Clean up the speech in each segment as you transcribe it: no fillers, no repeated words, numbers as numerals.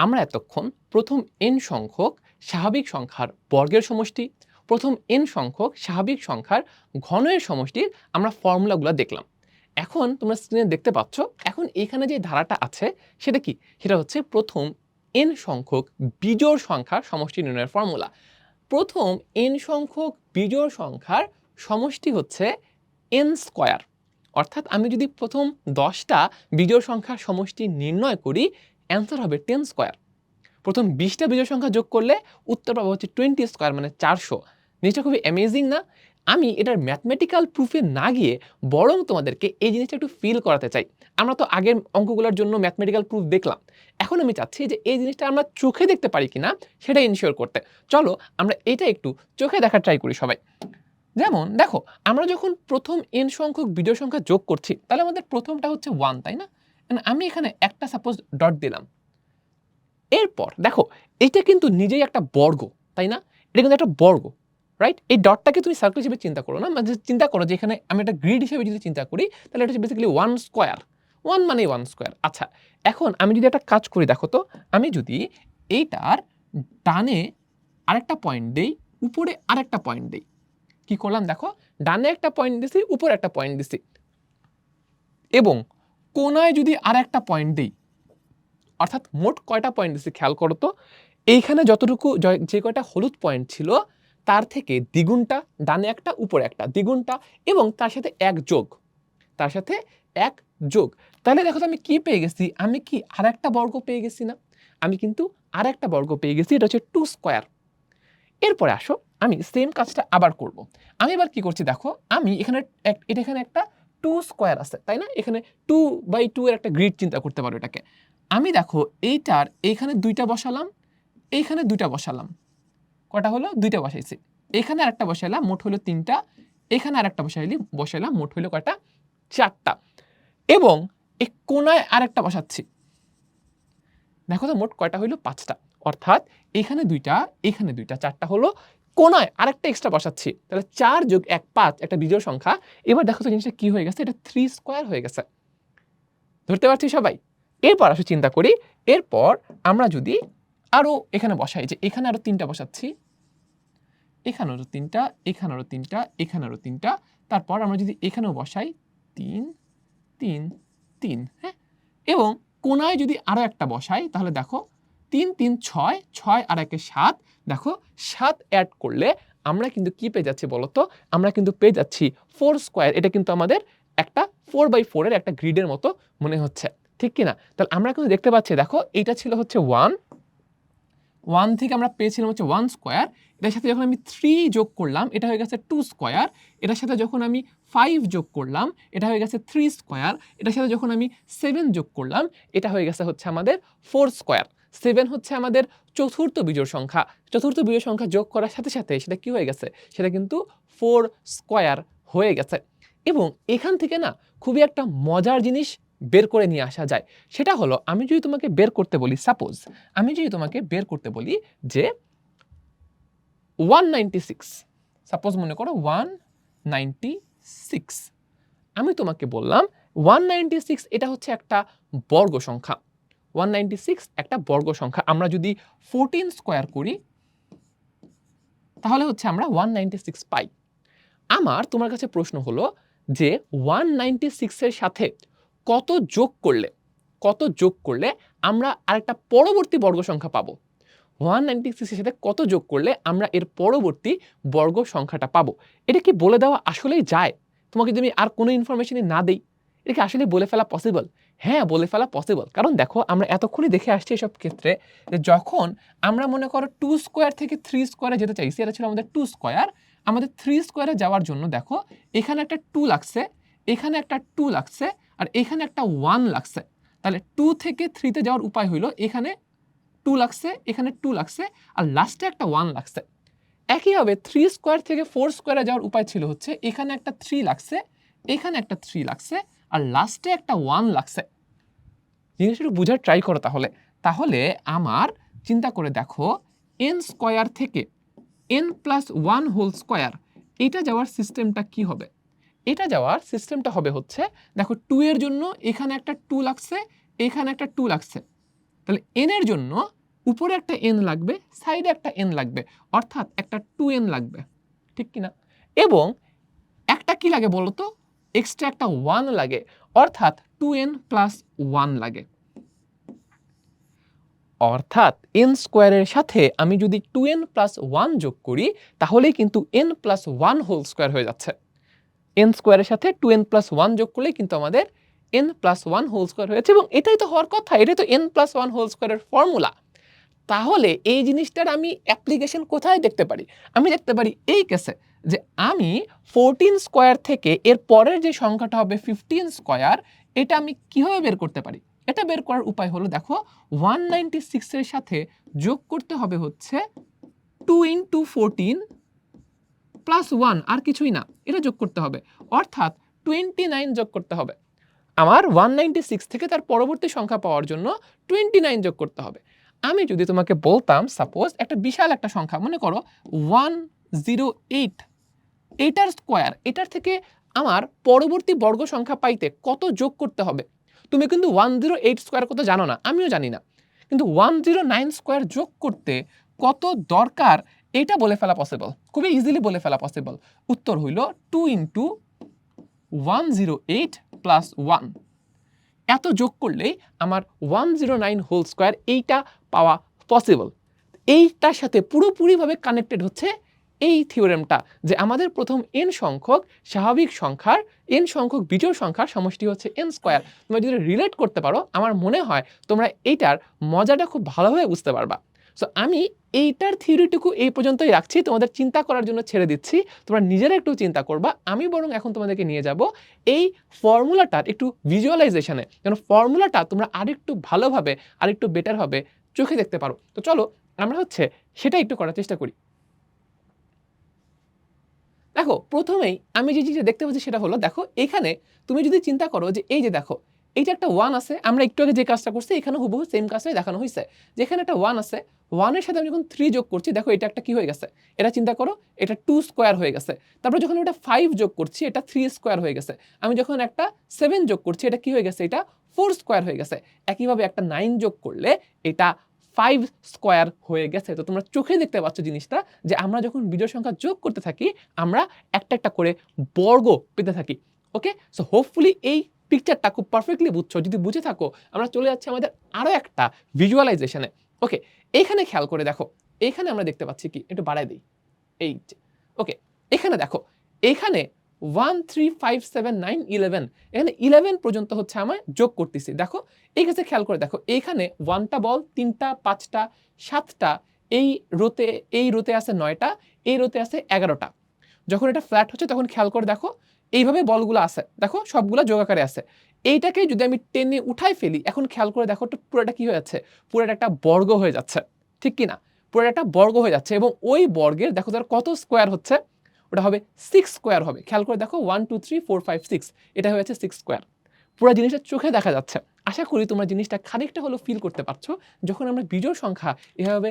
আমরা এতক্ষণ প্রথম n সংখ্যক স্বাভাবিক সংখ্যার বর্গের সমষ্টি, প্রথম n সংখ্যক স্বাভাবিক সংখ্যার ঘনের সমষ্টির আমরা ফর্মুলাগুলো দেখলাম। এখন তোমরা স্ক্রিনে দেখতে পাচ্ছ, এখন এখানে যে ধারাটা আছে সেটা কি? সেটা হচ্ছে প্রথম n সংখ্যক বিজোড় সংখ্যার সমষ্টি নির্ণয়ের ফর্মুলা। প্রথম n সংখ্যক বিজোড় সংখ্যার সমষ্টি হচ্ছে n স্কয়ার। অর্থাৎ আমি যদি প্রথম 10টা বিজোড় সংখ্যার সমষ্টি নির্ণয় করি, অ্যান্সার হবে 10 স্কয়ার। প্রথম 20টা বিজোড় সংখ্যা যোগ করলে উত্তর পাবো হচ্ছে 20 স্কয়ার, মানে 400। জিনিসটা খুবই অ্যামেজিং না? আমি এটার ম্যাথমেটিক্যাল প্রুফে না গিয়ে বরং তোমাদেরকে এই জিনিসটা একটু ফিল করাতে চাই। আমরা তো আগের অঙ্কগুলোর জন্য ম্যাথমেটিক্যাল প্রুফ দেখলাম, এখন আমি চাচ্ছি যে এই জিনিসটা আমরা চোখে দেখতে পারি কিনা সেটা ইনশিওর করতে। চলো আমরা এটা একটু চোখে দেখার ট্রাই করি সবাই। যেমন দেখো, আমরা যখন প্রথম n সংখ্যক বিজোড় সংখ্যা যোগ করছি, তাহলে আমাদের প্রথমটা হচ্ছে 1, তাই না? আমি এখানে একটা সাপোজ ডট দিলাম। এরপর দেখো, এটা কিন্তু নিজেই একটা বর্গ, তাই না? এটা কিন্তু একটা বর্গ, রাইট? এই ডটটাকে তুমি সার্কেল হিসেবে চিন্তা করো না, মানে চিন্তা করো যে এখানে আমি একটা গ্রিড হিসেবে যদি চিন্তা করি, তাহলে এটা হচ্ছে বেসিক্যালি 1 স্কয়ার। 1 মানে 1 স্কয়ার। আচ্ছা, এখন আমি যদি একটা কাজ করি, দেখো তো, আমি যদি এইটার ডানে আরেকটা পয়েন্ট দেই, উপরে আরেকটা পয়েন্ট দেই, কি করলাম দেখো, ডানে একটা পয়েন্ট দিছি, উপরে একটা পয়েন্ট দিছি, এবং কোনায় যদি আরেকটা পয়েন্ট দেই, অর্থাৎ মোট কয়টা পয়েন্ট দিছি খেয়াল করো তো, এইখানে যতটুকু যে কয়টা হলুদ পয়েন্ট ছিল তার থেকে দ্বিগুণটা, ডানে একটা উপরে একটা, দ্বিগুণটা, এবং তার সাথে এক যোগ, তার সাথে এক যোগ। তাহলে দেখো তো আমি কি পেয়ে গেছি? আমি কি আরেকটা বর্গ পেয়ে গেছি না? আমি কিন্তু আরেকটা বর্গ পেয়ে গেছি, এটা হচ্ছে 2 স্কয়ার। এরপরে আসো, আমি সেম কাজটা আবার করব। আমি এবার কি করছি দেখো, আমি এখানে এটা এখানে একটা 2 স্কয়ার আছে, তাই না? এখানে 2/2 এর একটা গ্রিড চিন্তা করতে পারো এটাকে। আমি দেখো এইটার এইখানে 2টা বসালাম, এইখানে 2টা বসালাম, কয়টা হলো? 2টা বসাইছি। এখানে আরেকটা বসাইলাম, মোট হলো 3টা। এখানে আরেকটা বসাইলাম, মোট হলো কয়টা? 4টা। এবং এই কোণায় আরেকটা বসাচ্ছি, দেখো তো মোট কয়টা হইলো? 5টা। অর্থাৎ এখানে 2টা, এখানে 2টা, 4টা হলো। কোণায় আরেকটা এক্সট্রা বসাচ্ছি, তাহলে 4 যোগ 1 5, একটা বিজোড় সংখ্যা। এবার দেখো তো জিনিসটা কি হয়ে গেছে, এটা 3 স্কয়ার হয়ে গেছে। ধরতে পারছি সবাই? এরপর আসো চিন্তা করি, এরপর আমরা যদি আরো এখানে বসাই, যে এখানে আরো 3টা বসাচ্ছি, এখানে আরো 3টা, এখানে আরো 3টা, এখানে আরো 3টা, তারপর আমরা যদি এখানেও বসাই 3 3 3, হ্যাঁ? এবং কোণায় যদি আরো একটা বসাই, তাহলে দেখো 3 3 6, 6 আর 1 7, দেখো 7 অ্যাড করলে আমরা কিন্তু কি পেয়ে যাচ্ছি বলতো? আমরা কিন্তু পেয়ে যাচ্ছি 4 স্কয়ার। এটা কিন্তু আমাদের একটা 4/4 এর একটা গ্রিডের মতো মনে হচ্ছে, ঠিক কি না? তাহলে আমরা কিন্তু দেখতে পাচ্ছি, দেখো এইটা ছিল হচ্ছে 1 থেকে আমরা পেয়েছিলাম হচ্ছে 1 স্কয়ার। এটার সাথে যখন আমি 3 যোগ করলাম, এটা হয়ে গেছে 2 স্কয়ার। এটার সাথে যখন আমি 5 যোগ করলাম, এটা হয়ে গেছে 3 স্কয়ার। এটার সাথে যখন আমি 7 যোগ করলাম, এটা হয়ে গেছে হচ্ছে আমাদের 4 স্কয়ার। 7 হচ্ছে আমাদের চতুর্থ বিজোড় সংখ্যা। চতুর্থ বিজোড় সংখ্যা যোগ করার সাথে সাথে সেটা কি হয়ে গেছে? সেটা কিন্তু 4 স্কয়ার হয়ে গেছে। এবং এখান থেকে না খুবই একটা মজার জিনিস বের করে নিয়ে আসা যায়। সেটা হলো, আমি যদি তোমাকে বের করতে বলি, সাপোজ আমি যদি তোমাকে বের করতে বলি যে 196, সাপোজ মনে করো 196, আমি তোমাকে বললাম 196 এটা হচ্ছে একটা বর্গ সংখ্যা। 196 একটা বর্গ সংখ্যা। আমরা যদি 14 স্কয়ার করি, তাহলে হচ্ছে আমরা 196 পাই। আমার তোমার কাছে প্রশ্ন হলো যে 196 এর সাথে কত যোগ করলে আমরা আরেকটা পরবর্তী বর্গ সংখ্যা পাবো? 196 এর সাথে কত যোগ করলে আমরা এর পরবর্তী বর্গ সংখ্যাটা পাবো? এটা কি বলে দেওয়া আসলেই যায়? তোমাকে যদি আমি আর কোনো ইনফরমেশনই না দেই, এটা কি আসলে বলে ফেলা পসিবল? হ্যাঁ, বলে ফেলা পসিবল। কারণ দেখো, আমরা এতক্ষণই দেখে আসছি এসব ক্ষেত্রে যে যখন আমরা মনে করো 2 স্কয়ার থেকে 3 স্কয়ারে যেতে চাইছি, এটা ছিল আমাদের 2 স্কয়ার। আমাদের 3 স্কয়ারে যাওয়ার জন্য দেখো এখানে একটা 2 লাগছে, এখানে একটা 2 লাগছে, আর এখানে একটা 1 লাগছে। তাহলে 2 থেকে 3 তে যাওয়ার উপায় হলো এখানে 2 লাগছে, এখানে 2 লাগছে, আর লাস্টে একটা 1 লাগছে। একইভাবে 3 স্কয়ার থেকে 4 স্কয়ারে যাওয়ার উপায় ছিল হচ্ছে এখানে একটা 3 লাগছে, এখানে একটা 3 লাগছে, আর লাস্টে একটা 1 লাগছে। জিনিসটা একটু বুঝার ট্রাই করো তাহলে। তাহলে আমার চিন্তা করে দেখো, n স্কয়ার থেকে n প্লাস 1 হোল স্কয়ার, এটা যাওয়ার সিস্টেমটা কি হবে? এটা যাওয়ার সিস্টেমটা হবে হচ্ছে, দেখো 2 এর জন্য এখানে একটা 2 লাগছে, এখানে একটা 2 লাগছে, তাহলে n এর জন্য উপরে একটা n লাগবে, সাইডে একটা n লাগবে, অর্থাৎ একটা 2n লাগবে, ঠিক কিনা? এবং একটা কি লাগে বলতো, এক্সট্রা একটা 1 লাগে, অর্থাৎ 2n প্লাস 1 লাগে। অর্থাৎ n স্কোয়ারের সাথে আমি যদি 2n প্লাস 1 যোগ করি তাহলেই কিন্তু n প্লাস 1 হোল স্কোয়ার হয়ে যাচ্ছে। n স্কোয়ারের সাথে 2n প্লাস 1 যোগ করলেই কিন্তু আমাদের n প্লাস 1 হোল স্কোয়ার হয়েছে, এবং এটাই তো হওয়ার কথা, এটাই তো n প্লাস 1 হোল স্কোয়ারের ফর্মুলা। তাহলে এই জিনিসটার আমি অ্যাপ্লিকেশন কোথায় দেখতে পারি? আমি দেখতে পারি এই কেসে, যে আমি 14 স্কোয়ার থেকে এর পরের যে সংখ্যাটা হবে 15 স্কোয়ার, এটা আমি কিভাবে বের করতে পারি? এটা বের করার উপায় হলো, দেখো 196 এর সাথে যোগ করতে হবে হচ্ছে 2 ইন্টু 14 প্লাস 1, আর কিছুই না, এটা যোগ করতে হবে, অর্থাৎ 29 যোগ করতে হবে। আমার 196 থেকে তার পরবর্তী সংখ্যা পাওয়ার জন্য 29 যোগ করতে হবে। আমি যদি তোমাকে বলতাম সাপোজ একটা বিশাল একটা সংখ্যা, মনে করো 108, এটার স্কোয়ার, এটার থেকে আমার পরবর্তী বর্গ সংখ্যা পাইতে কত যোগ করতে হবে? তুমি কিন্তু 108 স্কোয়ার কত জানো না, আমিও জানি না, কিন্তু 109 স্কোয়ার যোগ করতে কত দরকার এটা বলে ফেলা পসিবল, খুবই ইজিলি বলে ফেলা পসিবল। উত্তর হইল 2 ইন্টু 108 প্লাস 1, এত যোগ করলেই আমার 109 হোল স্কোয়ার এইটা পাওয়া পসিবল। এইটার সাথে পুরোপুরিভাবে কানেক্টেড হচ্ছে এই থিওরেমটা, যে আমাদের প্রথম n সংখ্যক স্বাভাবিক সংখ্যার n সংখ্যক বিজোড় সংখ্যার সমষ্টি হচ্ছে n স্কোয়ার। তোমরা যদি রিলেট করতে পারো, আমার মনে হয় তোমরা এইটার মজাটা খুব ভালোভাবে বুঝতে পারবা। সো আমি এইটার থিওরিটুকু এই পর্যন্তই রাখছি, তোমাদের চিন্তা করার জন্য ছেড়ে দিচ্ছি, তোমরা নিজেরা একটু চিন্তা করবা। আমি বরং এখন তোমাদেরকে নিয়ে যাব এই ফর্মুলাটার একটু ভিজুয়ালাইজেশনে, যেন ফর্মুলাটা তোমরা আরেকটু ভালোভাবে আরেকটু বেটারভাবে চোখে দেখতে পারো। তো চলো আমরা হচ্ছে সেটা একটু করার চেষ্টা করি। দেখো প্রথমেই আমি যে জিনিসটা দেখতে পাচ্ছি সেটা হলো, দেখো এখানে তুমি যদি চিন্তা করো যে এই যে দেখো এইটা একটা 1 আছে, আমরা একটু আগে যে কাজটা করছি এখানে হুবহু সেম কাজটাই দেখানো হয়েছে, যেখানে একটা 1 আছে, 1 এর সাথে আমি যখন 3 যোগ করছি, দেখো এটা একটা কি হয়ে গেছে, এটা চিন্তা করো, এটা 2 স্কোয়ার হয়ে গেছে। তারপর যখন এটা 5 যোগ করছি, এটা 3 স্কোয়ার হয়ে গেছে। আমি যখন একটা 7 যোগ করছি, এটা কি হয়ে গেছে, এটা 4 স্কোয়ার হয়ে গেছে। একইভাবে একটা 9 যোগ করলে এটা 5 স্কোয়ার হয়ে গেছে। তো তোমরা চোখে দেখতে পাচ্ছ জিনিসটা, যে আমরা যখন বিজোড় সংখ্যা যোগ করতে থাকি আমরা একটা একটা করে বর্গ পেতে থাকি। ওকে, সো হোপফুলি এই পিকচারটা খুব পারফেক্টলি বুঝছো। যদি বুঝে থাকো আমরা চলে যাচ্ছি আমাদের আরো একটা ভিজুয়ালাইজেশনে। ওকে, এইখানে খেয়াল করে দেখো, এইখানে আমরা দেখতে পাচ্ছি কি, একটু বাড়াই দিই, এই ওকে, এখানে দেখো, এখানে 1 3 5 7 9 11, এখানে 11 পর্যন্ত হচ্ছে আমরা যোগ করতেছি। দেখো এই কাছে খেয়াল করে দেখো, এইখানে 1টা বল, 3টা, 5টা, 7টা, এই রোতে আছে 9টা, এই রোতে আছে 11টা। যখন এটা ফ্ল্যাট হচ্ছে তখন খেয়াল করে দেখো এইভাবে বলগুলো আছে, দেখো সবগুলা যোগ আকারে আছে। এইটাকে যদি আমি টেনে উঠাই ফেলি, এখন খেয়াল করে দেখো পুরোটা কি হয়ে যাচ্ছে, পুরোটা একটা বর্গ হয়ে যাচ্ছে, ঠিক কি না? পুরোটা একটা বর্গ হয়ে যাচ্ছে, এবং ওই বর্গের দেখো তার কত স্কোয়ার হচ্ছে, ওটা হবে 6 স্কোয়ার হবে। খেয়াল করে দেখো 1 2 3 4 5 6, এটা হয়ে যাচ্ছে 6 স্কোয়ার। পুরো জিনিসটা চোখে দেখা যাচ্ছে। আশা করি তোমরা জিনিসটা খানিকটা হলো ফিল করতে পারছো। যখন আমরা বিজোড় সংখ্যা এভাবে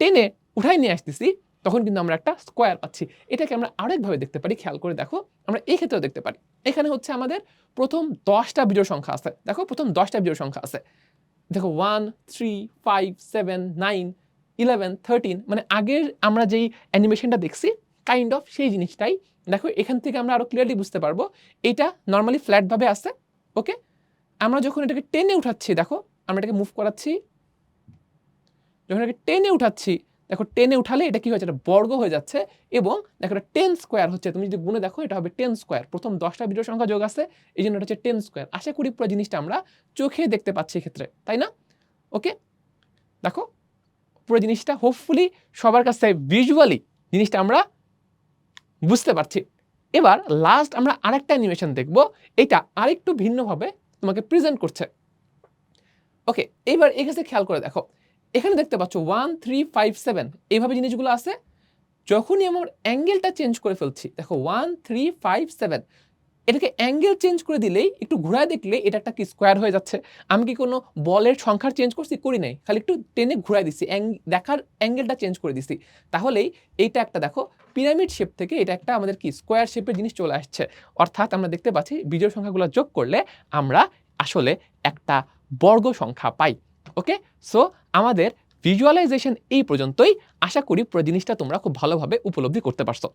টেনে উঠাই নিয়ে আসতেছি তখন কিন্তু আমরা একটা স্কোয়ার পাচ্ছি। এটাকে আমরা আরেকভাবে দেখতে পারি, খেয়াল করে দেখো, আমরা এই ক্ষেত্রেও দেখতে পারি। এখানে হচ্ছে আমাদের প্রথম 10টা বিজোড় সংখ্যা আছে, দেখো প্রথম 10টা বিজোড় সংখ্যা আছে, দেখো 1 3 5 7 9 11 13, মানে আগের আমরা যেই অ্যানিমেশনটা দেখছি কাইন্ড অফ সেই জিনিসটাই। দেখো এখান থেকে আমরা আরো ক্লিয়ারলি বুঝতে পারবো এটা নর্মালি ফ্ল্যাট ভাবে আছে। ওকে, আমরা যখন এটাকে টেনে উঠাচ্ছি, দেখো আমরা এটাকে মুভ করাচ্ছি, যখন এটাকে টেনে উঠাচ্ছি, দেখো টেনে উঠালে এটা কি হয়েছে, এটা বর্গ হয়ে যাচ্ছে, এবং দেখো এটা 10 স্কোয়ার হচ্ছে। তুমি যদি গুণে দেখো এটা হবে 10 স্কোয়ার, প্রথম 10টা বিজোড় সংখ্যা যোগ আছে, এই জন্য এটা হচ্ছে 10 স্কোয়ার। আশা করি পুরো জিনিসটা আমরা চোখে দেখতে পাচ্ছি এক্ষেত্রে, তাই না? ওকে, দেখো পুরো জিনিসটা হোপফুলি সবার কাছে ভিজুয়ালি জিনিসটা আমরা বুঝতে পারছি। এবার লাস্ট আমরা আরেকটা অ্যানিমেশন দেখব, এটা আরেকটু ভিন্নভাবে তোমাকে প্রেজেন্ট করছে। ওকে, এবার এই কাছে খেয়াল করে দেখো, এখানে দেখতে পাচ্ছ 1 3 5 7 এইভাবে জিনিসগুলো আছে। যখনই আমার অ্যাঙ্গেলটা চেঞ্জ করে ফেলছি, দেখো 1 3 5 7, এটাকে অ্যাঙ্গেল চেঞ্জ করে দিলেই একটু ঘোরায় দেখলে এটা একটা কি স্কোয়ার হয়ে যাচ্ছে। আমি কি কোনো বলের সংখ্যার চেঞ্জ করছি? করি নাই, খালি একটু টেনে ঘুরাই দিচ্ছি, দেখার অ্যাঙ্গেলটা চেঞ্জ করে দিচ্ছি, তাহলেই এইটা একটা দেখো পিরামিড শেপ থেকে এটা একটা আমাদের কি স্কোয়ার শেপের জিনিস চলে আসছে। অর্থাৎ আমরা দেখতে পাচ্ছি বিজোড় সংখ্যাগুলো যোগ করলে আমরা আসলে একটা বর্গ সংখ্যা পাই। ওকে, সো আমাদের ভিজুয়ালাইজেশন এই পর্যন্তই। আশা করি পুরো জিনিসটা তোমরা খুব ভালোভাবে উপলব্ধি করতে পারছো।